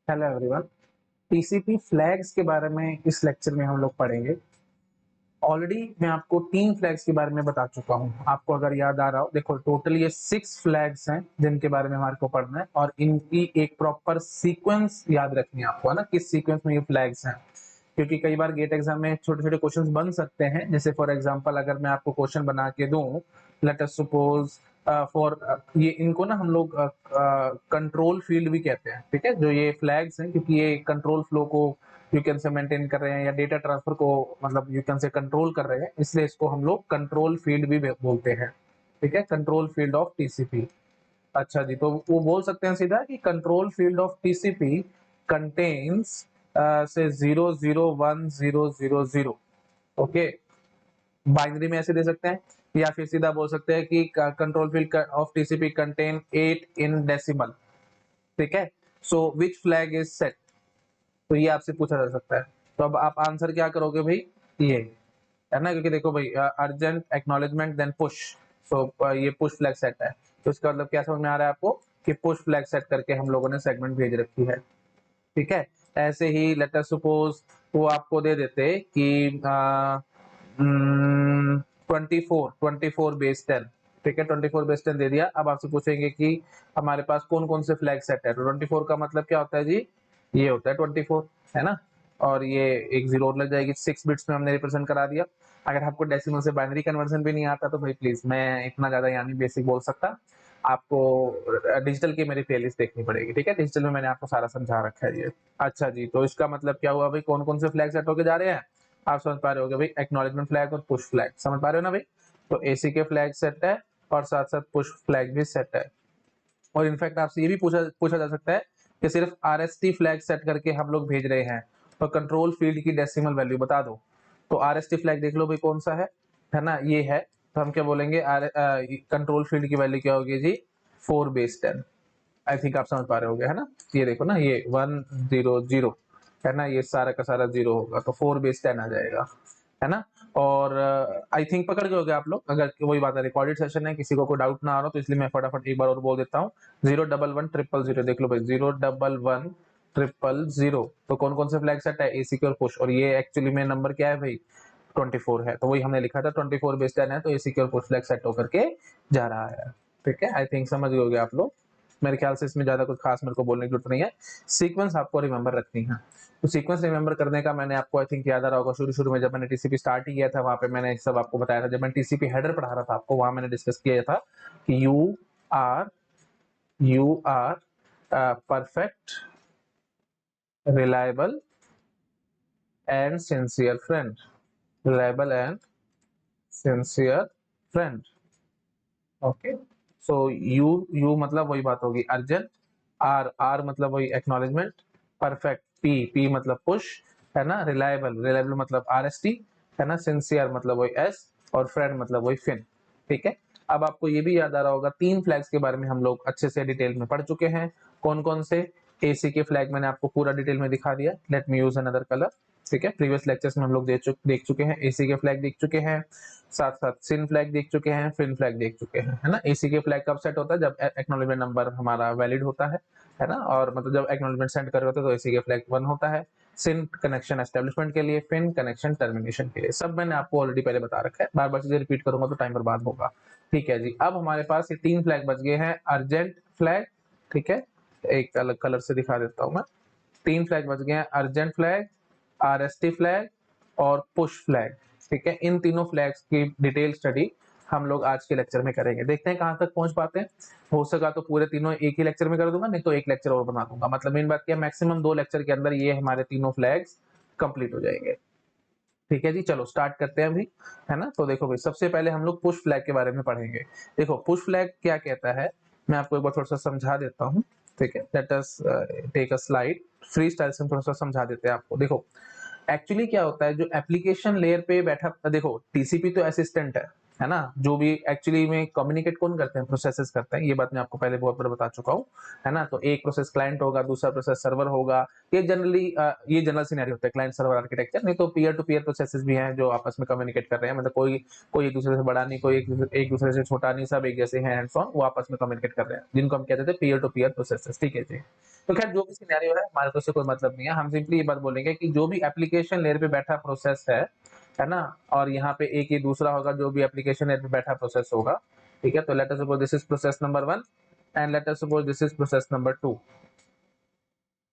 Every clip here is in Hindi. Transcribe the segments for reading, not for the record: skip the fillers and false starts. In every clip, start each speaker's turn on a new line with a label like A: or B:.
A: Hello everyone. टीसीपी फ्लैग्स के बारे में इस लेक्चर में हम लोग पढ़ेंगे। ऑलरेडी मैं आपको 3 फ्लैग्स के बारे में बता चुका हूं। आपको अगर याद आ रहा हो, देखो टोटल ये 6 फ्लैग्स हैं जिनके बारे में हमारे को पढ़ना है और इनकी एक प्रॉपर सीक्वेंस याद रखनी है आपको, है ना, किस सीक्वेंस में ये फ्लैग्स हैं। क्योंकि कई बार गेट एग्जाम में छोटे छोटे क्वेश्चंस बन सकते हैं। जैसे फॉर एग्जांपल अगर मैं आपको क्वेश्चन बना के दूं, लेट अस सपोज फॉर ये इनको ना हम लोग कंट्रोल फील्ड भी कहते हैं, ठीक है, जो ये फ्लैग्स हैं, क्योंकि ये कंट्रोल फ्लो को यू कैन से मेंटेन कर रहे हैं या डेटा ट्रांसफर को मतलब यू कैन से कंट्रोल कर रहे हैं, इसलिए इसको हम लोग कंट्रोल फील्ड भी बोलते हैं। ठीक है, कंट्रोल फील्ड ऑफ टीसीपी। अच्छा जी, तो वो बोल सकते हैं सीधा कि control field of TCP contains से 0010000। ओके, बाइनरी में ऐसे दे सकते हैं या फिर सीधा बोल सकते हैं कि control field of TCP contain 8 in decimal. ठीक है, सो विच फ्लैग इज सेट, तो ये आपसे पूछा जा सकता है। तो अब आप आंसर क्या करोगे भाई, ये है ना, क्योंकि देखो भाई अर्जेंट एक्नॉलेजमेंट देन पुश, सो ये पुश फ्लैग सेट है। तो इसका मतलब क्या समझ में आ रहा है आपको कि पुश फ्लैग सेट करके हम लोगों ने सेगमेंट भेज रखी है। ठीक है, ऐसे ही लेट अस सपोज वो आपको दे देते कि 24 बेस 10। ठीक है, 24 बेस 10 दे दिया। अब आपसे पूछेंगे कि हमारे पास कौन कौन से फ्लैग सेट है, तो 24 का मतलब क्या होता है जी, ये होता है 24, है ना। और ये एक जीरो और लग जाएगी, 6 बिट्स में हमने रिप्रेजेंट करा दिया। अगर आपको डेसिमल से बाइनरी कन्वर्जन भी नहीं आता तो भाई प्लीज, मैं इतना ज्यादा यानी बेसिक बोल सकता, आपको डिजिटल की मेरी प्लेलिस्ट देखनी पड़ेगी। ठीक है, डिजिटल में मैंने आपको सारा समझा रखा है ये। अच्छा जी, तो इसका मतलब क्या हुआ भाई, कौन कौन से फ्लैग सेट होके जा रहे हैं, आप समझ पा रहे होगे भाई, एक्नॉलेजमेंट फ्लैग और पुश फ्लैग, समझ पा रहे हो ना भाई। तो एसी के फ्लैग सेट है और साथ साथ पुश फ्लैग भी सेट है। और इनफैक्ट आपसे ये भी पूछा पूछा जा सकता है कि सिर्फ आरएसटी फ्लैग सेट करके हम लोग भेज रहे हैं तो कंट्रोल फील्ड की डेसिमल वैल्यू बता दो। तो आरएसटी फ्लैग देख लो भाई कौन सा है ना, ये है। तो हम क्या बोलेंगे, कंट्रोल फील्ड की वैल्यू क्या होगी जी, 4 बेस 10। आई थिंक आप समझ पा रहे होगे, है ना। ये देखो ना, ये 100 है ना, ये सारा का सारा जीरो होगा तो 4 बेस 10 आ जाएगा, है ना। और आई थिंक पकड़ गए होगे आप लोग। अगर वही बात है, रिकॉर्डेड सेशन है, किसी को कोई डाउट ना आ रहा तो इसलिए मैं फटाफट एक बार और बोल देता हूँ। 011 000, देख लो भाई, 011 000। तो कौन कौन से फ्लैग सेट है, एसी के और पुश, और ये एक्चुअली में नंबर क्या है भाई, 24 है। तो वही हमने लिखा था 24 बेस 10 है, तो एसी के और पुश फ्लैग सेट होकर के जा रहा है। ठीक है, आई थिंक समझ गए आप लोग। मेरे ख्याल से इसमें ज्यादा कुछ खास मेरे को बोलने की जरूरत नहीं है। सीक्वेंस आपको रिमेंबर रखनी है। तो सीक्वेंस रिमेंबर करने का मैंने आपको आई थिंक याद आ रहा होगा, शुरू शुरू में जब मैंने टीसीपी स्टार्ट ही किया था वहां पे मैंने सब आपको बताया था। जब मैं टीसीपी हेडर पढ़ा रहा था आपको, वहां मैंने डिस्कस किया था कि are you are perfect, reliable and sincere friend, reliable and sincere friend. Okay, so you you मतलब वही बात होगी अर्जेंट, आर आर मतलब वही एक्नॉलेजमेंट, परफेक्ट पी पी मतलब पुश, है ना, रिलायबल रिलायबल मतलब आरएसटी, है ना, सिंसियर मतलब वही एस, और फ्रेंड मतलब वही फिन। ठीक है, अब आपको ये भी याद आ रहा होगा, 3 फ्लैग्स के बारे में हम लोग अच्छे से डिटेल में पढ़ चुके हैं। कौन कौन से, एसी के फ्लैग मैंने आपको पूरा डिटेल में दिखा दिया, let me use another colour. ठीक है, प्रीवियस लेक्चर्स में हम लोग देख चुके हैं, एसी के फ्लैग देख चुके हैं, साथ साथ सिन फ्लैग देख चुके हैं, फिन फ्लैग देख चुके हैं, है ना। एसी के फ्लैग कब सेट होता है, जब एक्नॉलेजमेंट नंबर हमारा वैलिड होता है ना, और मतलब जब एक्नॉलेजमेंट सेंड कर रहे होते हैं तो एसी के फ्लैग 1 होता है। सिन कनेक्शन एस्टेब्लिशमेंट के लिए, फिन कनेक्शन टर्मिनेशन के लिए, सब मैंने आपको ऑलरेडी पहले बता रखा है। बार बार चीजें रिपीट करूंगा तो टाइम बर्बाद होगा। ठीक है जी, अब हमारे पास ये 3 फ्लैग बच गए हैं। अर्जेंट फ्लैग, ठीक है, एक अलग कलर से दिखा देता हूं मैं। 3 फ्लैग बच गए हैं, अर्जेंट फ्लैग, आरएसटी फ्लैग और पुश फ्लैग। ठीक है, इन तीनों फ्लैग्स की डिटेल स्टडी हम लोग आज के लेक्चर में करेंगे। देखते हैं कहां तक पहुंच पाते हैं। हो सका तो पूरे तीनों एक ही लेक्चर में कर दूंगा, नहीं तो एक लेक्चर और बना दूंगा। मतलब मेन बात क्या, मैक्सिमम 2 लेक्चर के अंदर ये हमारे तीनों फ्लैग्स कंप्लीट हो जाएंगे। ठीक है जी, चलो स्टार्ट करते हैं अभी, है ना। तो देखो भाई, सबसे पहले हम लोग पुश फ्लैग के बारे में पढ़ेंगे। देखो पुश फ्लैग क्या कहता है, मैं आपको एक बार थोड़ा सा समझा देता हूँ। ठीक है, let us take a slide, freestyle से थोड़ा सा समझा देते हैं आपको। देखो एक्चुअली क्या होता है, जो एप्लीकेशन लेयर पे बैठा, देखो टीसीपी तो असिस्टेंट है, है ना, जो भी एक्चुअली में कम्युनिकेट कौन करते हैं, प्रोसेसेस करते हैं, ये बात मैं आपको पहले बहुत बार बता चुका हूँ, है ना। तो एक प्रोसेस क्लाइंट होगा, दूसरा प्रोसेस सर्वर होगा, ये जनरली ये जनरल सिनेरियो होता है क्लाइंट सर्वर आर्किटेक्चर। नहीं तो पीयर टू पीयर प्रोसेसेस भी हैं जो आपस में कम्युनिकेट कर रहे हैं, मतलब कोई कोई एक दूसरे से बड़ा नहीं, कोई एक दूसरे से छोटा नहीं, सब एक जैसे हैं हैंड्स ऑन, वो आपस में कम्युनिकेट कर रहे हैं, जिनको हम कहते थे पीयर टू पीयर प्रोसेसेस, ठीक है जी। तो खैर जो भी सिनेरियो है हमारे को उससे कोई मतलब नहीं है, हम सिंपली ये बात बोलेंगे कि जो भी एप्लीकेशन लेयर पे बैठा प्रोसेस है ना, और यहाँ पे एक ये दूसरा होगा जो भी एप्लीकेशन लेयर पे बैठा प्रोसेस होगा, ठीक है। तो let us suppose this is process number 1 and let us suppose this is process number 2,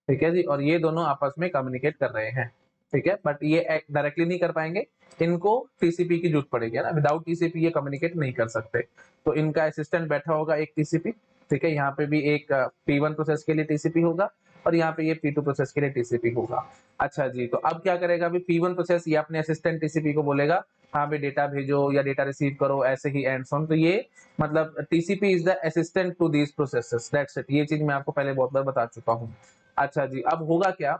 A: ठीक है जी, और ये दोनों आपस में कम्युनिकेट कर रहे हैं, ठीक है। बट ये डायरेक्टली नहीं कर पाएंगे, इनको टीसीपी की जरूरत पड़ेगी, है ना, विदाउट टीसीपी ये कम्युनिकेट नहीं कर सकते। तो इनका असिस्टेंट बैठा होगा एक टीसीपी, ठीक है, यहाँ पे भी एक P1 प्रोसेस के लिए टीसीपी होगा और यहाँ पे ये P2 प्रोसेस के लिए टीसीपी होगा। अच्छा जी, तो अब क्या करेगा, अभी P1 प्रोसेस ये अपने असिस्टेंट टीसीपी को बोलेगा हाँ भी डेटा भेजो या डेटा रिसीव करो, ऐसे ही एंड सो ऑन। तो ये मतलब TCP is the assistant to these processes, that's it. ये चीज मैं आपको पहले बहुत बार बता चुका हूँ। अच्छा जी, अब होगा क्या,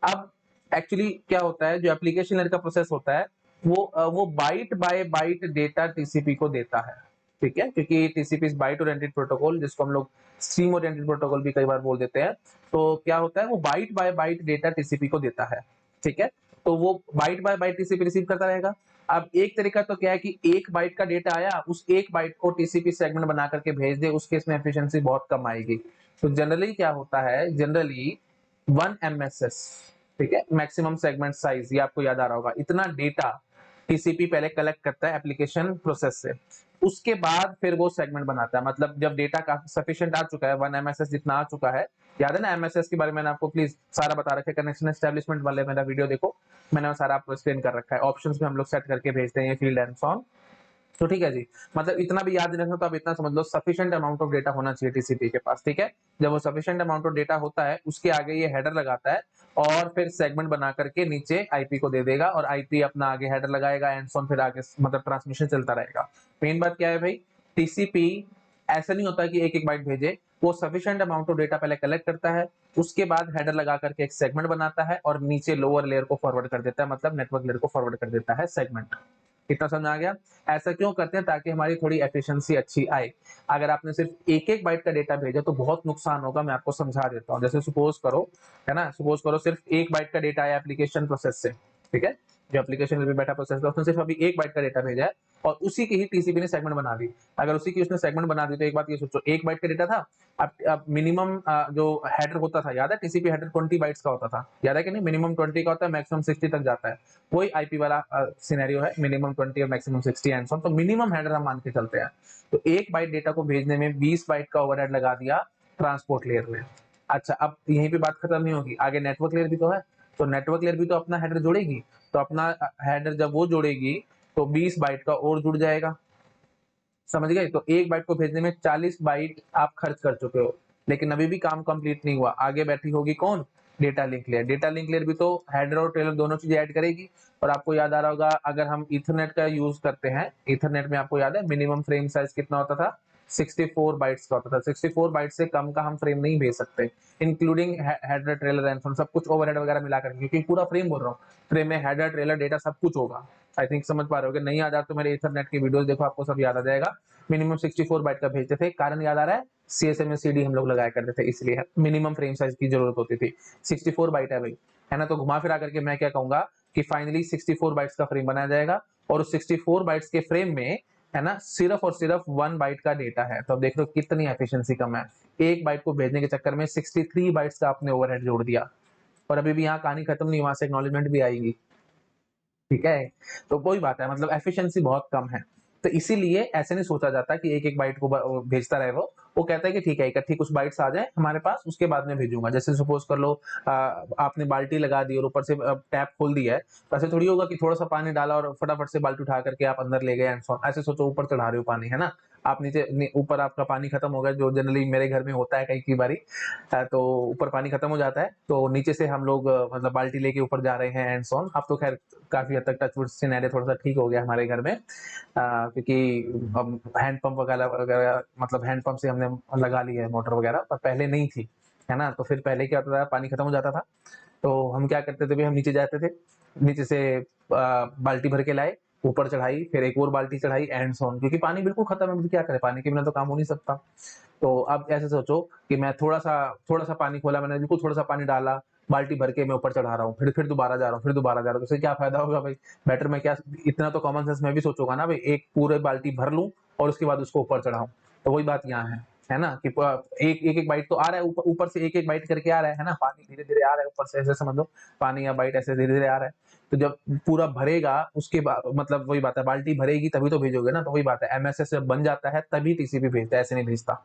A: अब एक्चुअली क्या होता है, जो एप्लीकेशन लेयर का प्रोसेस होता है वो byte by byte data TCP को देता है, ठीक है, क्योंकि TCP is byte oriented protocol, जिसको हम लोग स्ट्रीम ओरिएंटेड प्रोटोकॉल भी कई बार बोल देते हैं। तो क्या होता है, वो byte by byte data TCP को देता है, ठीक है। तो वो byte by byte TCP receive करता रहेगा। अब एक तरीका तो क्या है कि एक बाइट का डेटा आया, उस एक बाइट को टीसीपी सेगमेंट बना करके भेज दे, उस केस में एफिशिएंसी बहुत कम आएगी। तो जनरली क्या होता है, जनरली 1 MSS, ठीक है, मैक्सिमम सेगमेंट साइज, ये आपको याद आ रहा होगा, इतना डेटा टीसीपी पहले कलेक्ट करता है एप्लीकेशन प्रोसेस से, उसके बाद फिर वो सेगमेंट बनाता है। मतलब जब डेटा काफी सफिशिएंट आ चुका है, 1 MSS जितना आ चुका है, याद है ना एमएसएस के बारे में मैंने आपको प्लीज सारा बता रखा है, कनेक्शन एस्टेब्लिशमेंट वाले मेरा वीडियो देखो, मैंने वो सारा आपको एक्सप्लेन कर रखा है, ऑप्शंस में हम लोग सेट करके भेजते हैं ये फील्ड एंड सॉन। तो ठीक है जी, मतलब इतना भी याद नहीं रखना तो आप इतना समझ लो, सफिशिएंट अमाउंट ऑफ डेटा होना चाहिए टीसीपी के पास, ठीक है। जब वो सफिशिएंट अमाउंट ऑफ डेटा होता है, उसके आगे ये हेडर लगाता है और फिर सेगमेंट बना करके नीचे आईपी को दे देगा, और आईपी अपना आगे हेडर लगाएगा एंड सॉन, फिर आगे मतलब ट्रांसमिशन चलता रहेगा। मेन बात क्या है भाई, टीसीपी ऐसा नहीं होता कि एक एक बाइट भेजे, वो सफिशिएंट अमाउंट ऑफ डेटा पहले कलेक्ट करता है, उसके बाद हेडर लगा करके एक सेगमेंट बनाता है और नीचे लोअर लेयर को फॉरवर्ड कर देता है, मतलब नेटवर्क लेयर को फॉरवर्ड कर देता है सेगमेंट। इतना समझ आ गया। ऐसा क्यों करते हैं, ताकि हमारी थोड़ी एफिशिएंसी अच्छी आए। अगर आपने सिर्फ एक एक बाइट का डेटा भेजा तो बहुत नुकसान होगा, मैं आपको समझा देता हूँ। जैसे सपोज करो, है ना, सपोज करो सिर्फ एक बाइट का डेटा आया एप्लीकेशन प्रोसेस से, ठीक है, जो एप्लीकेशन में बैठा प्रोसेस है उसने सिर्फ अभी एक बाइट का डेटा भेजा है और उसी की ही टीसीपी ने सेगमेंट बना दी। अगर उसी की उसने सेगमेंट बना दी तो एक बात ये सोचो, एक बाइट का डेटा था, अब मिनिमम जो हेडर होता था, याद है, टीसीपी हेडर 20 बाइट्स का होता था, याद है कि नहीं, मिनिमम 20 का होता है, मैक्सिमम 60 तक जाता है। वही आईपी वाला सिनेरियो है, मिनिमम 20 और मैक्सिमम 60 एंड सो ऑन। तो मिनिमम हेडर हम मान के चलते हैं। तो एक बाइट डेटा को भेजने में 20 बाइट का ओवरहेड लगा दिया ट्रांसपोर्ट लेयर में। अच्छा, अब यहीं पे बात खत्म नहीं होगी, आगे नेटवर्क लेयर भी तो है, तो नेटवर्क लेयर भी तो अपना हेडर जोड़ेगी, तो अपना हेडर जब वो जोड़ेगी तो 20 बाइट का और जुड़ जाएगा, समझ गए। तो एक बाइट को भेजने में 40 बाइट आप खर्च कर चुके हो, लेकिन अभी भी काम कंप्लीट नहीं हुआ, आगे बैठी होगी कौन, data link layer. Data link layer भी तो हेडर और टेलर दोनों चीज ऐड करेगी। और आपको याद आ रहा होगा, अगर हम इथरनेट का यूज करते हैं, इथरनेट में आपको याद है मिनिमम फ्रेम साइज कितना होता था, 64 बाइट्स का होता था। 64 बाइट से कम का हम फ्रेम नहीं भेज सकते, इंक्लूडिंग हेडर ट्रेलर एंड सब कुछ ओवरहेड वगैरह मिला करके, क्योंकि पूरा फ्रेम बोल रहा हूँ, फ्रेम में हेडर ट्रेलर डेटा सब कुछ होगा। आई थिंक समझ पा रहे हो, नहीं याद आ तो मेरे इथरनेट की वीडियोस देखो, आपको सब याद आ जाएगा। मिनिमम 64 बाइट का भेजते थे, कारण याद आ रहा है, सीएसएमएस-सीडी हम लोग लगाया करते थे, इसलिए मिनिमम फ्रेम साइज की जरूरत होती थी। 64 बाइट है भाई, है ना। तो घुमा फिरा करके मैं क्या कहूंगा कि फाइनली 64 बाइट्स का फ्रेम बनाया जाएगा, और उस 64 बाइट्स के फ्रेम में, है ना, सिर्फ और सिर्फ 1 बाइट का डेटा है। तो अब देख लो कितनी एफिशिएंसी कम है, एक बाइट को भेजने के चक्कर में 63 बाइट्स का आपने ओवरहेड जोड़ दिया। और अभी भी यहाँ कहानी खत्म नहीं, वहां से एक्नॉलेजमेंट भी आएगी, ठीक है। तो वही बात है, मतलब एफिशिएंसी बहुत कम है। तो इसीलिए ऐसे नहीं सोचा जाता कि एक एक बाइट को भेजता रहे। वो कहता है कि ठीक है, इकट्ठी कुछ बाइट्स आ जाए हमारे पास, उसके बाद में भेजूंगा। जैसे सपोज कर लो आपने बाल्टी लगा दी और ऊपर से टैप खोल दिया है, तो ऐसे थोड़ी होगा कि थोड़ा सा पानी डाला और फटाफट से बाल्टी उठा करके आप अंदर ले गए एंड सो ऑन। ऐसे सोचो, ऊपर चढ़ा रहे हो पानी, है ना, आप नीचे ऊपर आपका पानी खत्म हो गया, जो जनरली मेरे घर में होता है कई बारी। तो ऊपर पानी खत्म हो जाता है, तो नीचे से हम लोग मतलब बाल्टी लेके ऊपर जा रहे हैं एंड सो ऑन। अब तो खैर काफी हद तक टचवुड सिनेरियो थोड़ा सा ठीक हो गया हमारे घर में, क्योंकि हैंड पंप वगैरह वगैरह, मतलब हैंड पंप से हमने लगा ली है मोटर वगैरह, पर पहले नहीं थी, है ना। तो फिर पहले क्या होता था, पानी खत्म हो जाता था, तो हम क्या करते थे, हम नीचे जाते थे, नीचे से बाल्टी भर के लाए, ऊपर चढ़ाई, फिर एक और बाल्टी चढ़ाई एंड सो ऑन, क्योंकि पानी बिल्कुल खत्म है, क्या करें, पानी के बिना तो काम हो नहीं सकता। तो अब ऐसे सोचो कि मैं थोड़ा-सा पानी खोला, मैंने बिल्कुल थोड़ा-सा पानी डाला, बाल्टी भर के मैं ऊपर चढ़ा रहा हूँ, फिर दोबारा जा रहा हूँ, फिर दोबारा जा रहा हूँ, तो इससे क्या फ़ायदा होगा भाई? बेटर मैं क्या, इतना तो कॉमन सेंस मैं भी सोचूँगा ना भाई, एक पूरे बाल्टी भर लूँ और उसके बाद उसको ऊपर चढ़ाऊँ। तो वही बात यहाँ है ना? कि एक-एक बाइट तो आ रहा है, ऊपर से एक-एक बाइट करके आ रहा है ना? पानी धीरे-धीरे आ रहा है ऊपर से, ऐसे समझ लो, पानी या बाइट ऐसे धीरे-धीरे आ रहा है। तो जब पूरा भरेगा उसके बाद, मतलब वही बात है, बाल्टी भरेगी तभी तो भेजोगे ना, तो वही बात है, एमएसएस जब बन जाता है तभी टीसीपी भेजता है, ऐसे नहीं भेजता।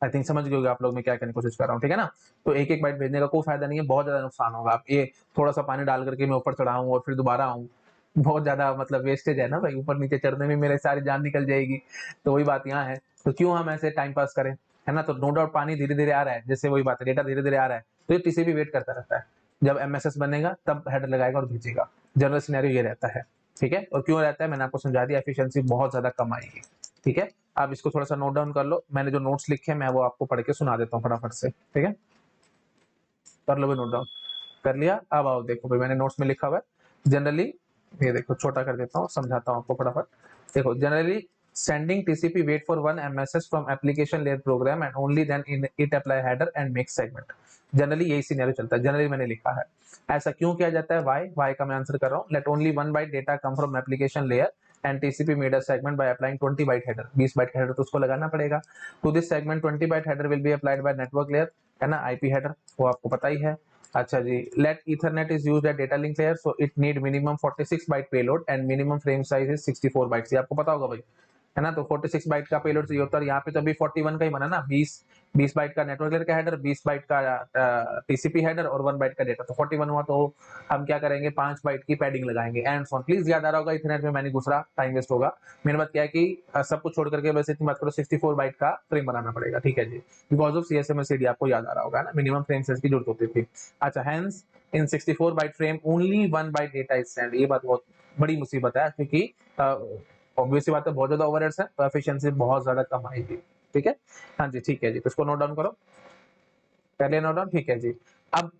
A: आई थिंक समझ गए होगे आप लोग मैं क्या कहने की कोशिश कर रहा हूँ, ठीक है ना? तो एक-एक बाइट भेजने का कोई फ़ायदा नहीं है, बहुत ज़्यादा नुकसान होगा। आप ये थोड़ा-सा पानी डाल करके मैं ऊपर चढ़ाऊँ और फिर दोबारा आऊँ, बहुत ज़्यादा मतलब वेस्टेज है ना भाई, ऊपर-नीचे चढ़ने में मेरी सारी जान निकल जाएगी। तो वही बात यहाँ है, तो क्यों हम ऐसे टाइम पास करें, है ना? तो नो डाउट पानी धीरे-धीरे आ रहा है, जैसे वही बात है, डेटा धीरे-धीरे आ रहा है, तो ये टीसीपी वेट करता रहता है। जब एमएसएस बनेगा तब हेडर लगाएगा और भेजेगा। जनरल सिनेरियो ये रहता है, ठीक है? और क्यों रहता है मैंने आपको समझा दिया, एफिशिएंसी बहुत ज़्यादा कम आएगी, ठीक है? आप इसको थोड़ा-सा नोट डाउन कर लो, मैंने जो नोट्स लिखे हैं मैं वो आपको पढ़ के सुना देता हूँ फटाफट से, ठीक है? कर लोगे नोट डाउन? कर लिया? अब आओ देखो भाई, मैंने नोट्स में लिखा हुआ है, जनरली ये देखो छोटा कर देता हूँ, समझाता हूँ आपको फटाफट। देखो, generally sending TCP wait for one MSS from application layer program and only then in it apply header and make segment. Generally यही सिनेरियो चलता है, जनरली मैंने लिखा है। ऐसा क्यों किया जाता है? व्हाई का मैं आंसर कर रहा हूँ। Let only one byte data come from application layer and TCP made a segment by applying 20 byte header. 20 byte का हेडर तो उसको लगाना पड़ेगा। To this segment 20 byte header will be applied by network layer, है ना, आईपी हेडर, वो आपको पता ही है। अच्छा जी, let Ethernet is used at data link layer, so it need minimum 46 byte payload and minimum frame size is 64 bytes. ये आपको पता होगा भाई, है ना? तो 46 बाइट का पेलोड चाहिए होता है, और यहाँ पे तो अभी 41 का ही बना ना, 20 बाइट का नेटवर्क लेयर का हेडर, 20 बाइट का टीसीपी हेडर और 1 बाइट का डेटा, तो 41 हुआ। तो हम क्या करेंगे, 5 बाइट की पैडिंग लगाएंगे एंड सो ऑन। प्लीज याद आ रहा होगा, इथरनेट में मैं नहीं घुस रहा, टाइम वेस्ट होगा। मेरा बात क्या है कि सब कुछ छोड़ करके बस इतनी बात करो, 64 बाइट का फ्रेम बनाना पड़ेगा, ठीक है जी, बिकॉज ऑफ सीएसएमएससीडी, आपको याद आ रहा होगा ना, मिनिमम फ्रेम साइज की जरूरत होती थी। अच्छा, hence in 64 byte frame only 1 byte data is send. ये बात बहुत बड़ी मुसीबत है, क्योंकि ऑब्वियस बात है, बहुत ज्यादा ओवरहेड्स है, तो एफिशिएंसी बहुत ज्यादा कम आएगी, ठीक है? हाँ जी, ठीक है जी, तो इसको नोट डाउन करो, कर लिया नोट डाउन, ठीक है जी। अब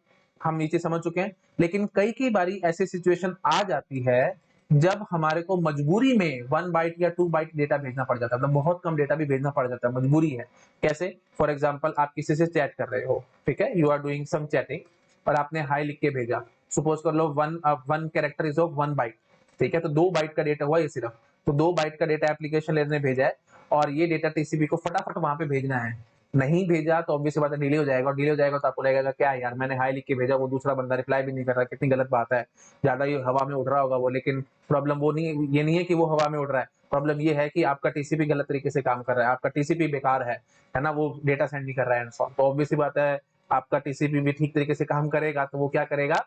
A: हम नीचे समझ चुके हैं, लेकिन कई बारी ऐसी सिचुएशन आ जाती है जब हमारे को मजबूरी में 1 बाइट या 2 बाइट डेटा भेजना पड़ जाता है, मतलब बहुत कम डेटा भी भेजना पड़ जाता है, मजबूरी है। कैसे? फॉर एग्जांपल, आप किसी से चैट कर रहे हो, ठीक है, you are doing some chatting, और आपने हाय लिख के भेजा। सपोज कर लो one character is of 1 byte, ठीक है, तो 2 बाइट का डेटा हुआ ये सिर्फ, तो 2 बाइट का डेटा एप्लीकेशन लेयर ने भेजा है, और ये डेटा टीसीपी को फटाफट वहां पे भेजना है। नहीं भेजा तो ऑब्वियस बात है डिले हो जाएगा, और डिले हो जाएगा तो आपको लगेगा क्या है यार, मैंने हाय लिख के भेजा, वो दूसरा बंदा रिप्लाई भी नहीं कर रहा, कितनी गलत बात है, ज्यादा ही हवा में उड़ रहा होगा वो। लेकिन प्रॉब्लम वो नहीं, ये नहीं है कि वो हवा में उड़ रहा है, प्रॉब्लम ये है कि आपका टीसीपी गलत तरीके से काम कर रहा है, आपका टीसीपी बेकार है ना, वो डेटा सेंड नहीं कर रहा है, तो ऑब्वियस सी बात है, आपका टीसीपी भी ठीक तरीके से काम करेगा तो वो क्या करेगा,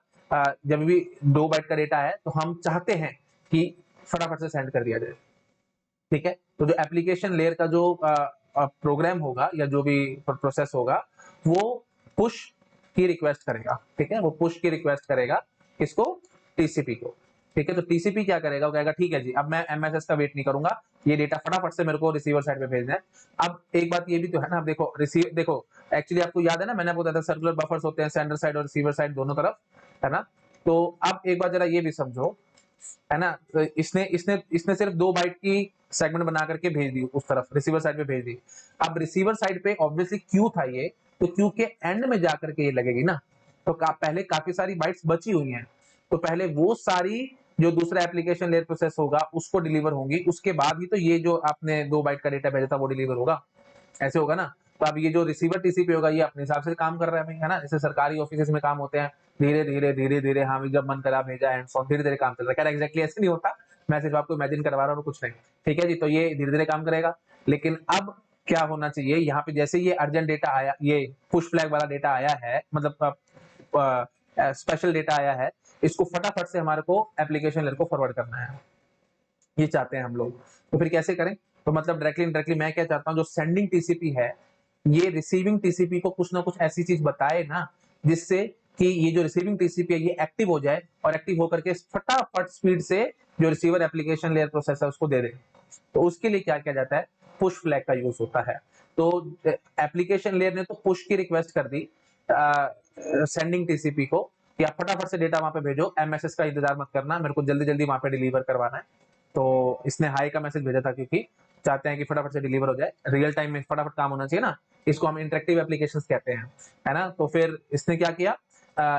A: जब भी 2 बाइट का डेटा है तो हम चाहते हैं कि फटाफट से सेंड कर दिया जाए, ठीक है? तो जो एप्लीकेशन लेयर का जो प्रोग्राम होगा या जो भी प्रोसेस होगा, वो पुश की रिक्वेस्ट करेगा, ठीक है? वो पुश की रिक्वेस्ट करेगा किसको? टीसीपी को, ठीक है? तो टीसीपी क्या करेगा, वो कहेगा ठीक है जी, अब मैं एमएसएस का वेट नहीं करूंगा, ये डेटा फटाफट से मेरे को रिसीवर साइड पे भेजना है। अब एक बात ये भी तो है ना, अब देखो देखो, एक्चुअली आपको याद है ना, मैंने आपको बताया था सर्कुलर बफर्स होते हैं सेंडर साइड और रिसीवर साइड दोनों तरफ, है ना? तो अब एक बार जरा ये भी समझो, है ना, तो इसने इसने इसने सिर्फ 2 बाइट की सेगमेंट बना करके भेज दी उस तरफ, रिसीवर साइड पे भेज दी। अब रिसीवर साइड पे ऑब्वियसली क्यू था ये, तो क्यू के एंड में जाकर के ये लगेगी ना, तो पहले काफी सारी बाइट्स बची हुई हैं, तो पहले वो सारी जो दूसरा एप्लीकेशन लेयर प्रोसेस होगा उसको डिलीवर होंगी, उसके बाद ही तो ये जो आपने 2 बाइट का डेटा भेजा था वो डिलीवर होगा, ऐसे होगा ना। तो अब ये जो रिसीवर टीसीपी होगा ये अपने हिसाब से काम कर रहा है भाई, है ना, जैसे सरकारी ऑफिस में काम होते हैं, धीरे धीरे हाँ जब मन करा भेजा एंड सो धीरे धीरे काम चल रहा है, एग्जैक्टली ऐसे नहीं होता, मैं सिर्फ आपको इमेजिन करवा रहा हूँ कुछ नहीं, ठीक है जी। तो ये धीरे धीरे काम करेगा, लेकिन अब क्या होना चाहिए यहाँ पे, जैसे ये अर्जेंट डेटा आया, ये पुश फ्लैग वाला डेटा आया है, मतलब स्पेशल डेटा आया है, इसको फटाफट से हमारे को एप्लीकेशन लेयर को फॉरवर्ड करना है, ये चाहते हैं हम लोग। तो फिर कैसे करें? तो मतलब डायरेक्टली इनडायरेक्टली मैं क्या चाहता हूँ, जो सेंडिंग टीसीपी है ये रिसीविंग टीसीपी को कुछ ना कुछ ऐसी चीज बताए ना, जिससे कि ये जो रिसीविंग टीसीपी है ये एक्टिव हो जाए, और एक्टिव होकर के फटाफट स्पीड से जो रिसीवर एप्लीकेशन लेयर प्रोसेस है उसको दे दे। तो उसके लिए क्या किया जाता है, पुश फ्लैग का यूज होता है। तो एप्लीकेशन लेयर ने तो पुश की रिक्वेस्ट कर दी सेंडिंग टीसीपी को, या फटाफट से डेटा वहां पे भेजो, एमएसएस का इंतजार मत करना, मेरे को जल्दी जल्दी वहां पे डिलीवर करवाना है। तो इसने हाई का मैसेज भेजा था क्योंकि चाहते हैं कि फटाफट से डिलीवर हो जाए, रियल टाइम में फटाफट काम होना चाहिए ना, इसको हम इंटरेक्टिव एप्लीकेशंस कहते हैं, है ना। तो फिर इसने क्या किया,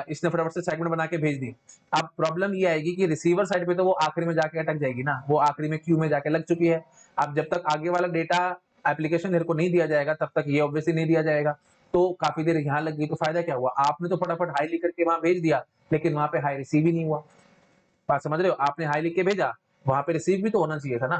A: इसने फटाफट से सेगमेंट बना के भेज दी। अब प्रॉब्लम ये आएगी कि रिसीवर साइड पे तो वो आखिरी में जाके अटक जाएगी ना, वो आखिरी में क्यू में जाके लग चुकी है। अब जब तक आगे वाला डेटा एप्लीकेशन लेयर को नहीं दिया जाएगा तब तक ये ऑब्वियसली नहीं दिया जाएगा, तो काफी देर यहाँ लग गई, तो फायदा क्या हुआ, आपने तो फटाफट हाई लिख करके वहां भेज दिया, लेकिन वहां पे हाई रिसीव ही नहीं हुआ। बात समझ रहे हो, आपने हाई लिख के भेजा, वहां पे रिसीव भी तो होना चाहिए था ना।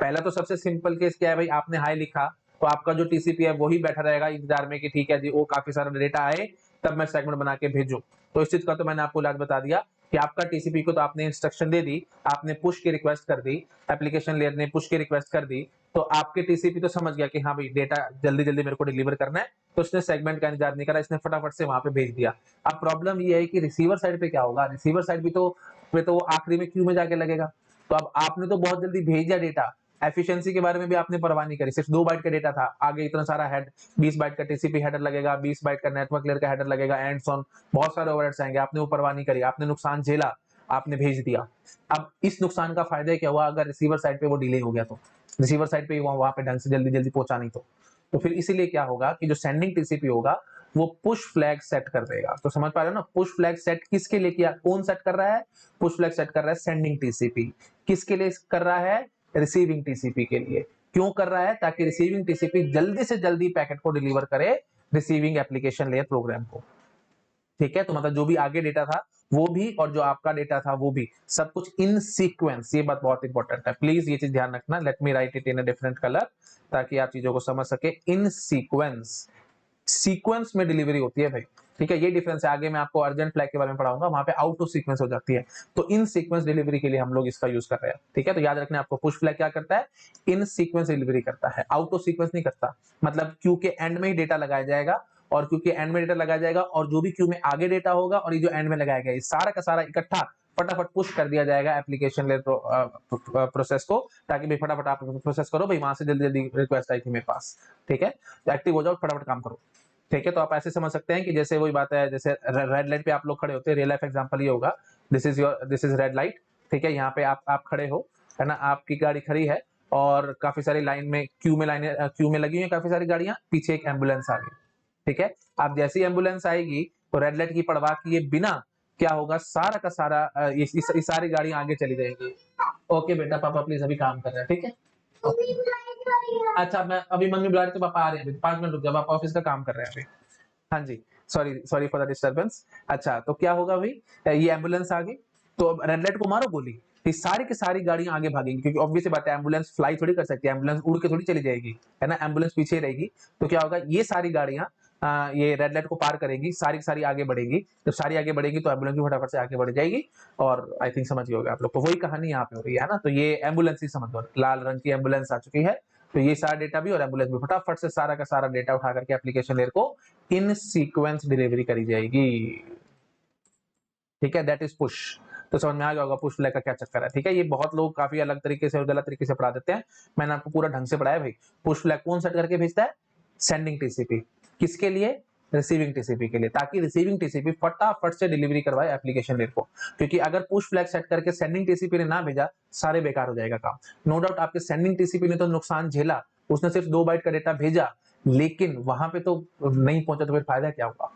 A: पहला तो सबसे सिंपल केस क्या है भाई, आपने हाई लिखा तो आपका जो टीसीपी है वही बैठा रहेगा इंतजार में कि ठीक है जी वो काफी सारा डेटा आए तब मैं सेगमेंट बना के भेजूं। तो इस चीज का तो मैंने आपको इलाज बता दिया कि आपका टीसीपी को तो आपने इंस्ट्रक्शन दे दी, आपने पुश की रिक्वेस्ट कर दी, एप्लीकेशन लेयर ने पुश की रिक्वेस्ट कर दी, तो आपके टीसीपी तो समझ गया कि हाँ भाई डेटा जल्दी जल्दी मेरे को डिलीवर करना है, तो उसने सेगमेंट का इंतजार नहीं करा, इसने फटाफट से वहां पे भेज दिया। अब प्रॉब्लम ये है कि रिसीवर साइड पे क्या होगा, रिसीवर साइड भी तो वो आखिरी में क्यू में जाके लगेगा। तो अब आपने तो बहुत जल्दी भेज दिया डेटा, एफिशिएंसी के बारे में भी आपने परवाह नहीं करी, सिर्फ 2 बाइट का डेटा था, आगे इतना सारा हेड, 20 बाइट का टीसीपी हेडर लगेगा, 20 बाइट का नेटवर्क लेयर का हेडर लगेगा, एंड सॉन बहुत सारे ओवरहेड्स आएंगे, आपने वो परवाह नहीं करी, आपने नुकसान झेला, आपने भेज दिया। अब इस नुकसान का फायदा क्या हुआ, अगर रिसीवर साइड पे वो डिले हो गया तो, रिसीवर साइड पे वहां पे ढंग से जल्दी जल्दी पहुंचा नहीं तो फिर इसीलिए क्या होगा कि जो सेंडिंग टीसीपी होगा वो पुश फ्लैग सेट कर देगा। तो समझ पा रहे हो ना, पुश फ्लैग सेट किसके लिए किया, कौन सेट कर रहा है, पुश फ्लैग सेट कर रहा है सेंडिंग टीसीपी। किसके लिए कर रहा है, रिसीविंग टीसीपी के लिए। क्यों कर रहा है, ताकि रिसीविंग टीसीपी जल्दी से जल्दी पैकेट को डिलीवर करे रिसीविंग एप्लीकेशन लेयर प्रोग्राम को। ठीक है, तो मतलब जो भी आगे डेटा था वो भी और जो आपका डेटा था वो भी, सब कुछ इन सीक्वेंस, ये बात बहुत इंपॉर्टेंट है, प्लीज ये चीज ध्यान रखना। Let me right it in a different colour ताकि आप चीजों को समझ सके। इन सीक्वेंस, सीक्वेंस में डिलीवरी होती है भाई, ठीक है, ये डिफरेंस है। आगे मैं आपको अर्जेंट फ्लैग के बारे में पढ़ाऊंगा, वहां पे आउट ऑफ सीक्वेंस हो जाती है, तो इन सीक्वेंस डिलीवरी के लिए हम लोग इसका यूज कर रहे हैं। ठीक है, तो याद रखना आपको, पुश फ्लैग क्या करता है, इन सीक्वेंस डिलीवरी करता है, आउट ऑफ सीक्वेंस नहीं करता। मतलब क्यू के एंड में ही डेटा लगाया जाएगा, और क्यू के एंड में डेटा लगाया जाएगा, और जो भी क्यू में आगे डेटा होगा और ये जो एंड में लगाया गया, ये सारा का सारा इकट्ठा फटाफट पुश कर दिया जाएगा एप्लीकेशन लेयर प्रोसेस को, ताकि भाई फटाफट आप प्रोसेस करो, भाई वहां से जल्दी जल्दी रिक्वेस्ट आई थी मेरे पास। ठीक है, तो एक्टिव हो जाओ, फटाफट काम करो। ठीक है, तो आप ऐसे समझ सकते हैं कि जैसे वही बात है, जैसे रेड लाइट पे आप लोग खड़े होते हैं, रियल लाइफ एग्जांपल ये होगा, दिस इज रेड लाइट। ठीक है, यहाँ पे आप खड़े हो, है ना, आपकी गाड़ी खड़ी है और काफी सारी लाइन में क्यू में लगी हुई है काफी सारी गाड़ियां, पीछे एक एम्बुलेंस आ गई। ठीक है, अब जैसी एम्बुलेंस आएगी तो रेड लाइट की परवाह किए बिना क्या होगा, सारा का सारा ये सारी गाड़ियां आगे चली जाएंगी। ओके बेटा, पापा प्लीज अभी काम कर रहे हैं, ठीक है। अच्छा, मैं अभी मम्मी बुला रही थी, पापा आ रहे हैं, 5 मिनट रुक जाओ, पापा ऑफिस का काम कर रहे हैं अभी। हाँ जी, sorry sorry for the disturbance. अच्छा, तो क्या होगा भाई, ये एम्बुलेंस आ गई, तो अब रेड लाइट को मारो गोली, ये सारी की सारी गाड़ियां आगे भागेंगी, क्योंकि ऑब्वियस बात है, एम्बुलेंस फ्लाई थोड़ी कर सकती है, एम्बुलेंस उड़ के थोड़ी चली जाएगी, है ना, एम्बुलेंस पीछे ही रहेगी। तो क्या होगा, ये सारी गाड़ियां ये रेड लाइट को पार करेगी, सारी की सारी आगे बढ़ेगी, जब सारी आगे बढ़ेगी तो एम्बुलेंस भी फटाफट से आगे बढ़ जाएगी। और आई थिंक समझ गए होगे आप लोग, तो वही कहानी यहाँ पे हो रही है ना। तो ये एम्बुलेंस ही समझ लो, लाल रंग की एम्बुलेंस आ चुकी है, तो ये सारा डेटा भी और एम्बुलेंस भी फटाफट से सारा का सारा डेटा उठा करके एप्लीकेशन लेयर को इन सीक्वेंस डिलीवरी करी जाएगी। ठीक है, दैट इज पुश। तो समझ में आ गया होगा पुश फ्लैग का क्या चक्कर है। ठीक है, ये बहुत लोग काफी अलग तरीके से और गलत तरीके से पढ़ा देते हैं, मैंने आपको पूरा ढंग से पढ़ाया भाई। पुश फ्लैग कौन सेट करके भेजता है, सेंडिंग टीसीपी, किसके लिए, रिसीविंग टीसीपी के लिए, ताकि रिसीविंग टीसीपी फटाफट से डिलीवरी करवाए एप्लीकेशन लेयर को। क्योंकि अगर पुश फ्लैग सेट करके सेंडिंग टीसीपी ने ना भेजा, सारे बेकार हो जाएगा काम। नो डाउट आपके सेंडिंग टीसीपी ने तो नुकसान झेला, उसने सिर्फ 2 बाइट का डेटा भेजा, लेकिन वहां पे तो नहीं पहुंचा, तो फिर फायदा क्या हुआ।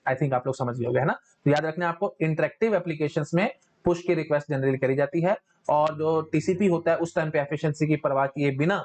A: आई थिंक आप लोग समझ गए होंगे, है ना। तो याद रखना आपको, इंटरेक्टिव एप्लीकेशंस में पुश की रिक्वेस्ट जनरली करी जाती है, और जो टीसीपी होता है उस टाइम पे एफिशिएंसी की परवाह किए बिना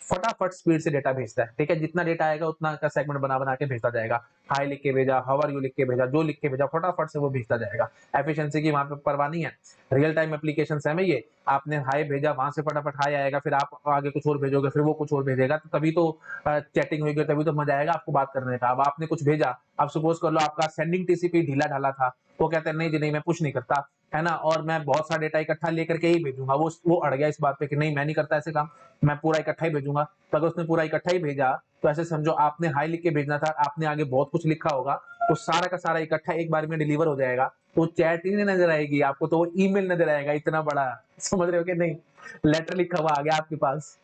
A: फटाफट स्पीड से डेटा भेजता है। ठीक है, जितना डेटा आएगा उतना का सेगमेंट बना बना के भेजता जाएगा, हाई लिख के भेजा, हाउ आर यू लिख के भेजा, जो लिख के भेजा फटाफट से वो भेजता जाएगा। एफिशिएंसी की वहां पे परवाह नहीं है, रियल टाइम एप्लीकेशन है में ये, आपने हाई भेजा, वहां से फटाफट हाई आएगा, फिर आप आगे कुछ और भेजोगे, फिर वो कुछ और भेजेगा, तो तभी तो चैटिंग होगी, तभी तो मजा आएगा आपको बात करने का। अब आपने कुछ भेजा, अब सपोज कर लो आपका सेंडिंग टीसीपी ढीला ढाला था, वो कहते हैं नहीं जी नहीं, मैं पुश नहीं करता, है ना, और मैं बहुत सारा डेटा इकट्ठा लेकर के ही भेजूंगा, वो अड़ गया इस बात पे कि नहीं मैं नहीं करता ऐसे काम, मैं पूरा इकट्ठा ही भेजूंगा। तो अगर उसने पूरा इकट्ठा ही भेजा, तो ऐसे समझो आपने हाई लिख के भेजना था, आपने आगे बहुत कुछ लिखा होगा, तो सारा का सारा इकट्ठा एक बार में डिलीवर हो जाएगा, तो चैट ही नहीं नजर आएगी आपको, तो वो ईमेल नजर आएगा इतना बड़ा, समझ रहे हो कि नहीं, लेटर लिखा हुआ आ गया आपके पास।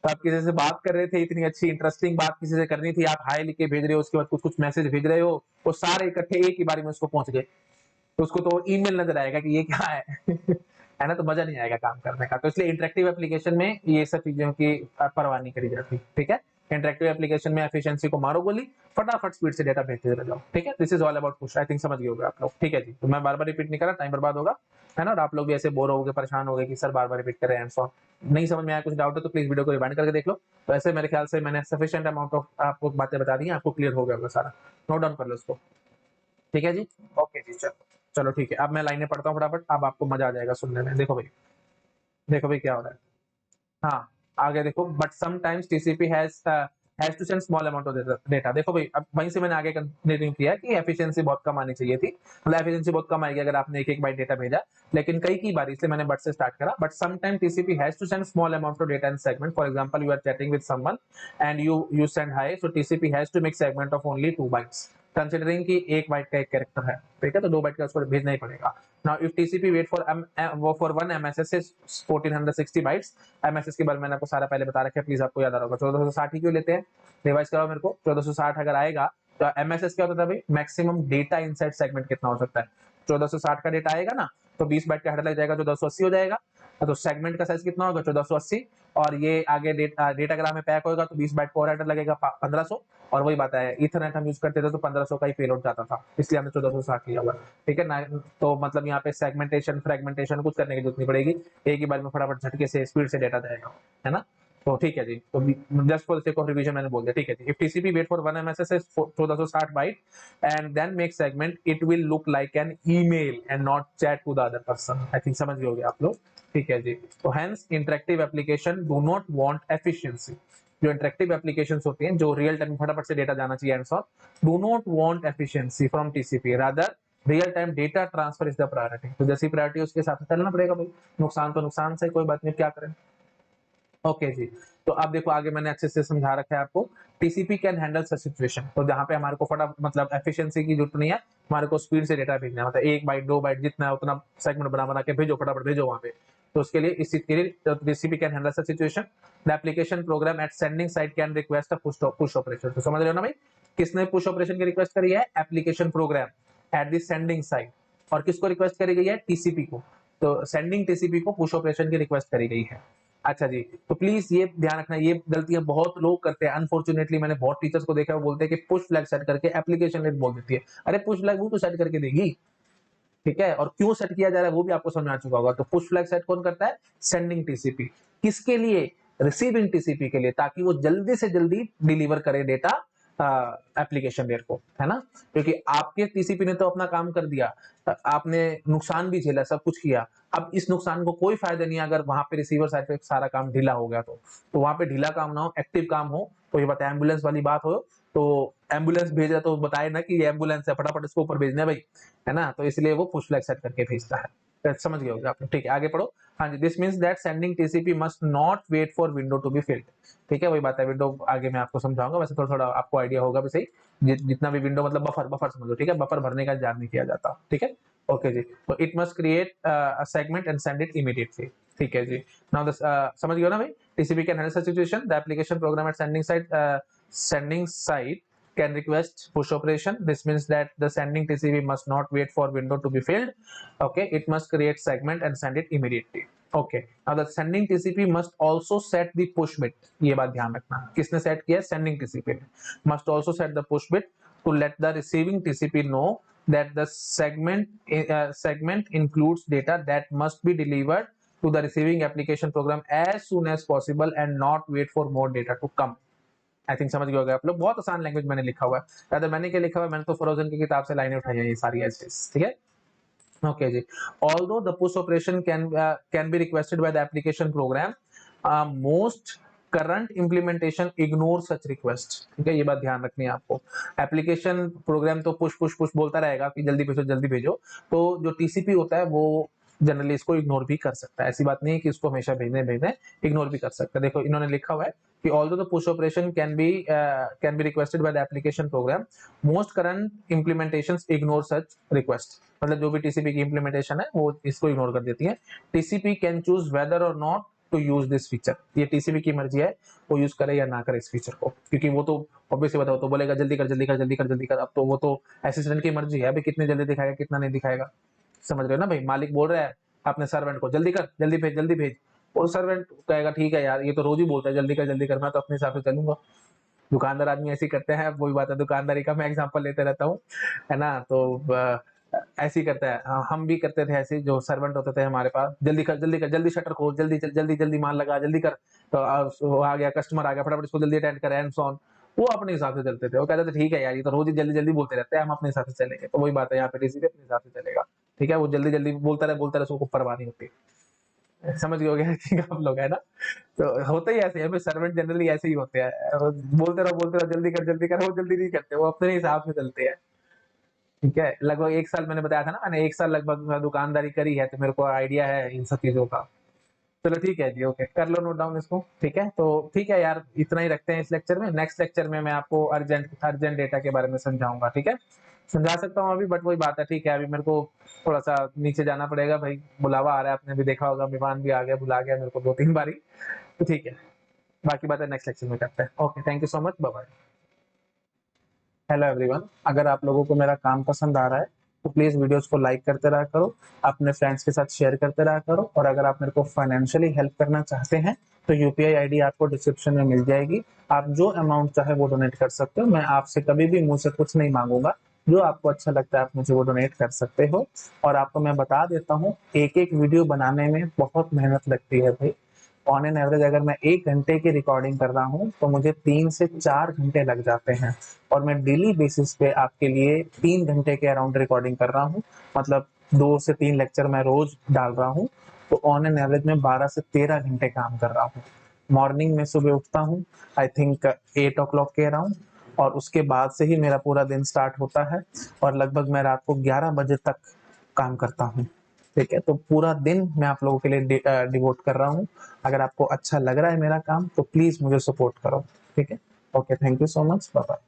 A: तो आप किसी से बात कर रहे थे, इतनी अच्छी इंटरेस्टिंग बात किसी से करनी थी, आप हाई लिख के भेज रहे हो, उसके बाद कुछ कुछ मैसेज भेज रहे हो, वो सारे इकट्ठे एक ही बारी में उसको पहुंच गए, तो उसको तो ईमेल नजर आएगा कि ये क्या है है ना, तो मजा नहीं आएगा काम करने का। तो इसलिए इंटरेक्टिव एप्लीकेशन में ये सब चीजों की परवाह नहीं करी जाती, ठीक है। इंटरेक्टिव एप्लीकेशन में एफिशिएंसी को मारो गोली, फटाफट स्पीड से डेटा भेजते रह जाओ, ठीक है। This is all about push, I think समझ गए होंगे आप लोग, ठीक है जी। तो मैं बार बार रिपीट नहीं कर रहा, टाइम बर्बाद होगा, है ना, और आप लोग भी ऐसे बोर होगे, परेशान होगे कि सर बार बार रिपीट कर रहे हैं एंड नहीं समझ में आया, कुछ डाउट है तो प्लीज वीडियो को रिवाइंड करके देख लो। तो ऐसे मेरे ख्याल से मैंने सफिशिएंट अमाउंट ऑफ आपको बातें बता दी हैं, आपको क्लियर हो गया होगा सारा, नोट डाउन कर लो उसको, ठीक है जी। ओके जी, चलो चलो ठीक है, अब मैं लाइनें पढ़ता हूँ फटाफट, अब आपको मजा आ जाएगा सुनने में। देखो भाई, देखो भाई क्या हो रहा है। हाँ, आगे देखो, but sometimes TCP has to send small amount of data. देखो भाई, अब वहीं से मैंने आगे कंटिन्यू किया कि एफिशिएंसी बहुत कम आनी चाहिए थी, मतलब एफिशिएंसी बहुत कम आएगी अगर आपने एक एक बाइट डेटा भेजा, लेकिन कई की बार, इसलिए मैंने बट से स्टार्ट करा। But sometime TCP has to send small amount of data in segment, for example you are chatting with someone and you send hi, so TCP has to make segment of only 2 bytes, considering कि एक बाइट का एक कैरेक्टर है, ठीक है, तो 2 बाइट का उसको भेजना ही पड़ेगा। Now if TCP wait for 1 MSS is 1460 bytes, MSS के बारे में मैंने आपको सारा पहले बता रखा है, प्लीज आपको याद आ रहा होगा। 1460 ही क्यों लेते हैं, रिवाइज कराओ मेरे को। 1460 अगर आएगा तो एमएसएस क्या होता था भाई, मैक्सिमम डेटा इनसाइड सेगमेंट कितना हो सकता है। 1460 का डेटा आएगा ना, तो 20 बाइट का हेडर लग जाएगा, जो 280 हो जाएगा। तो सेगमेंट का साइज कितना होगा, 1480, और ये आगे डेटाग्राम में पैक होगा तो 20 बाइट का और हेडर लगेगा 1500, और वही बात है, इथरनेट हम यूज करते थे तो 1500 का ही पेलोड जाता था, इसलिए हमने 1460 लिया हुआ, ठीक है ना। तो मतलब यहाँ पे सेगमेंटेशन फ्रेगमेंटेशन कुछ करने की जरूरत नहीं पड़ेगी, एक ही बार में फटाफट झटके से स्पीड से डेटा जाएगा, है ना। तो ठीक है जी, तो just for the sake of revision मैंने बोल दिया, ठीक है जी। If TCP wait for 1 MSS is 1460 byte and then make segment, it will look like an email and not chat to the other person. I think समझ गए होंगे आप लोग, ठीक है जी। तो hence interactive application do not want efficiency, जो इंटरेक्टिव एप्लीकेशंस होती हैं जो रियल टाइम फटाफट से डेटा जाना चाहिए and so, do not want efficiency from TCP, rather real time data transfer is the priority. तो जैसी प्रायोरिटी उसके हिसाब से चलना पड़ेगा भाई, नुकसान तो नुकसान से, कोई बात नहीं, क्या करें। ओके जी, तो अब देखो आगे मैंने अच्छे से समझा रखा है आपको, TCP can handle such situation, तो जहां पे हमारे को फटाफट मतलब एफिशिएंसी की जरूरत नहीं है, हमारे को स्पीड से डेटा भेजना है, मतलब 1 बाइट 2 बाइट जितना है उतना सेगमेंट बना बना के भेजो, फटाफट भेजो वहां पे। तो उसके लिए इस चीज के लिए TCP can handle such situation, the application program at sending side can request a push operation. तो समझ रहे हो ना भाई, किसने पुश ऑपरेशन की रिक्वेस्ट करी है, application program at the sending side, और किसको रिक्वेस्ट करी गई है, टीसीपी को। तो सेंडिंग टीसीपी को पुश ऑपरेशन की रिक्वेस्ट करी गई है। अच्छा जी, तो प्लीज ये ध्यान रखना, ये गलतियां बहुत लोग करते हैं, अनफॉर्चुनेटली मैंने बहुत टीचर्स को देखा है, वो बोलते हैं कि पुश फ्लैग सेट करके एप्लीकेशन लेट बोल देती है। अरे पुश फ्लैग वो तो सेट करके देगी, ठीक है, और क्यों सेट किया जा रहा है वो भी आपको समझ में आ चुका होगा। तो पुश फ्लैग सेट कौन करता है, सेंडिंग टीसीपी, किसके लिए, रिसीविंग टीसीपी के लिए, ताकि वो जल्दी से जल्दी डिलीवर करे डेटा एप्लीकेशन लेयर को, है ना। क्योंकि आपके टीसीपी ने तो अपना काम कर दिया, आपने नुकसान भी झेला, सब कुछ किया, अब इस नुकसान को कोई फायदा नहीं अगर वहां पे रिसीवर साइड पे सारा काम ढीला हो गया, तो वहां पे ढीला काम ना हो, एक्टिव काम हो। तो ये बताए एम्बुलेंस वाली बात हो, तो एम्बुलेंस भेजा तो बताए ना कि ये एम्बुलेंस है, फटाफट इसको ऊपर भेजना है भाई, है ना। तो इसलिए वो पुश फ्लैग सेट करके भेजता है, समझ गए होगे आप, ठीक है आगे पढ़ो। हाँ जी, this means that sending TCP must not wait for window to be filled, ठीक है, वही बात है, विंडो आगे मैं आपको समझाऊंगा, वैसे थोड़ा थोड़ा आपको आइडिया होगा भी सही, जितना भी विंडो मतलब बफर बफर समझो, ठीक है, बफर भरने का इंतजार नहीं किया जाता, ठीक है। ओके जी, तो it must create a segment and send it immediately, ठीक है जी। नाउ दिस समझ गए ना भाई, TCP can handle such situation, the application program at sending side can request push operation. This means that the sending TCP must not wait for window to be filled. Okay, it must create segment and send it immediately. Okay, now the sending TCP must also set the push bit. ये बात ध्यान रखना, किसने सेट किया, sending TCP must also set the push bit to let the receiving TCP know that the segment includes data that must be delivered to the receiving application program as soon as possible and not wait for more data to come. I think समझ गए होगे आप लोग, बहुत आसान लैंग्वेज मैंने लिखा हुआ है, rather मैंने क्या लिखा हुआ है, मैंने तो फ्रोजन की किताब से लाइनें उठाई हैं ये सारी ऐसे, ठीक है। ओके जी, although the push operation can be requested by the application program, most current implementation ignore such request, ठीक है, ये बात ध्यान रखनी है आपको। एप्लीकेशन प्रोग्राम तो पुश पुश पुश बोलता रहेगा कि जल्दी भेजो जल्दी भेजो, तो जो टीसीपी होता है वो जनरली इसको इग्नोर भी कर सकता है, ऐसी बात नहीं है कि इसको हमेशा भेजने भेजने, इग्नोर भी कर सकता है। देखो इन्होंने लिखा हुआ है कि although the push operation can be requested by the application program, most current implementations ignore such request, मतलब जो भी टीसीपी की इम्प्लीमेंटेशन है वो इसको इग्नोर कर देती है। TCP can choose whether or not to use this feature, ये टीसीपी की मर्जी है वो यूज करे या ना करे इस फीचर को, क्योंकि वो तो ऑब्वियसली बताओ तो बोलेगा जल्दी कर जल्दी कर जल्दी कर जल्दी कर, अब तो वो तो असिस्टेंट की मर्जी है भाई कितने जल्दी दिखाएगा कितना नहीं दिखाएगा, समझ रहे हो ना भाई, मालिक बोल रहा है अपने सर्वेंट को, जल्दी कर, जल्दी भेज, जल्दी भेज। वो सर्वेंट कहेगा ठीक है यार, ये तो रोज ही बोलता है जल्दी कर, मैं तो अपने हिसाब से चलूंगा। दुकानदार आदमी ऐसे ही करते हैं, वही बात है, दुकानदारी का मैं एग्जांपल लेते रहता हूँ, है ना। तो ऐसे ही करता है। हम भी करते थे ऐसे ही, जो सर्वेंट होते थे हमारे पास, जल्दी कर, जल्दी कर, जल्दी शटर खोल, जल्दी जल्दी जल्दी माल लगा, जल्दी कर। तो वो आ गया, कस्टमर आ गया, फटाफट इसको जल्दी अटेंड कर, एंड सो ऑन। वो अपने हिसाब से चलते थे, वो कहते थे ठीक है यार, ये तो रोज ही जल्दी जल्दी बोलते रहते हैं, हम अपने हिसाब से चलेंगे। तो वही बात है, यहाँ पे डीसी भी अपने हिसाब से चलेगा। ठीक है, वो जल्दी जल्दी बोलता रहे, उसको परवाह नहीं होती। समझ गए होगे ठीक है आप लोग, है ना। तो होते ही ऐसे हैं, सर्वेंट जनरली ऐसे ही होते हैं, बोलते रहो जल्दी कर, वो जल्दी नहीं करते, वो अपने हिसाब से चलते हैं। ठीक है, लगभग 1 साल मैंने बताया था ना, मैंने 1 साल लगभग दुकानदारी करी है, तो मेरे को आइडिया है इन सब चीज़ों का। चलो ठीक है जी, ओके, कर लो नोट डाउन इसको। ठीक है, तो ठीक है यार, इतना ही रखते हैं इस लेक्चर में। नेक्स्ट लेक्चर में मैं आपको अर्जेंट अर्जेंट डेटा के बारे में समझाऊँगा, ठीक है? समझा सकता हूँ अभी, बट वही बात है, ठीक है, अभी मेरे को थोड़ा-सा नीचे जाना पड़ेगा भाई, बुलावा आ रहा है, आपने भी देखा होगा, मेहमान भी आ गया, बुला गया मेरे को 2-3 बारी। तो ठीक है, बाकी बातें नेक्स्ट लेक्चर में करते हैं। Okay, thank you so much, bye-bye. Hello everyone, अगर आप लोगों को मेरा काम पसंद आ रहा है तो प्लीज वीडियोस को लाइक करते रहा करो, अपने फ्रेंड्स के साथ शेयर करते रहा करो, और अगर आप मेरे को फाइनेंशियली हेल्प करना चाहते हैं तो यूपीआई आईडी आपको डिस्क्रिप्शन में मिल जाएगी। आप जो अमाउंट चाहे वो डोनेट कर सकते हो, मैं आपसे कभी भी मुंह से कुछ नहीं मांगूंगा। जो आपको अच्छा लगता है आप मुझे वो डोनेट कर सकते हो। और आपको मैं बता देता हूँ, एक एक वीडियो बनाने में बहुत मेहनत लगती है भाई। ऑन एन एवरेज अगर मैं 1 घंटे की रिकॉर्डिंग कर रहा हूँ तो मुझे 3 से 4 घंटे लग जाते हैं, और मैं डेली बेसिस पे आपके लिए 3 घंटे के अराउंड रिकॉर्डिंग कर रहा हूँ। मतलब 2 से 3 लेक्चर मैं रोज डाल रहा हूँ। तो ऑन एन एवरेज में 12 से 13 घंटे काम कर रहा हूँ। मॉर्निंग में सुबह उठता हूँ, आई थिंक 8 o'clock के अराउंड, और उसके बाद से ही मेरा पूरा दिन स्टार्ट होता है, और लगभग मैं रात को 11 बजे तक काम करता हूँ। ठीक है, तो पूरा दिन मैं आप लोगों के लिए डिवोट कर रहा हूँ। अगर आपको अच्छा लग रहा है मेरा काम तो प्लीज मुझे सपोर्ट करो। ठीक है, okay, thank you so much, bye bye.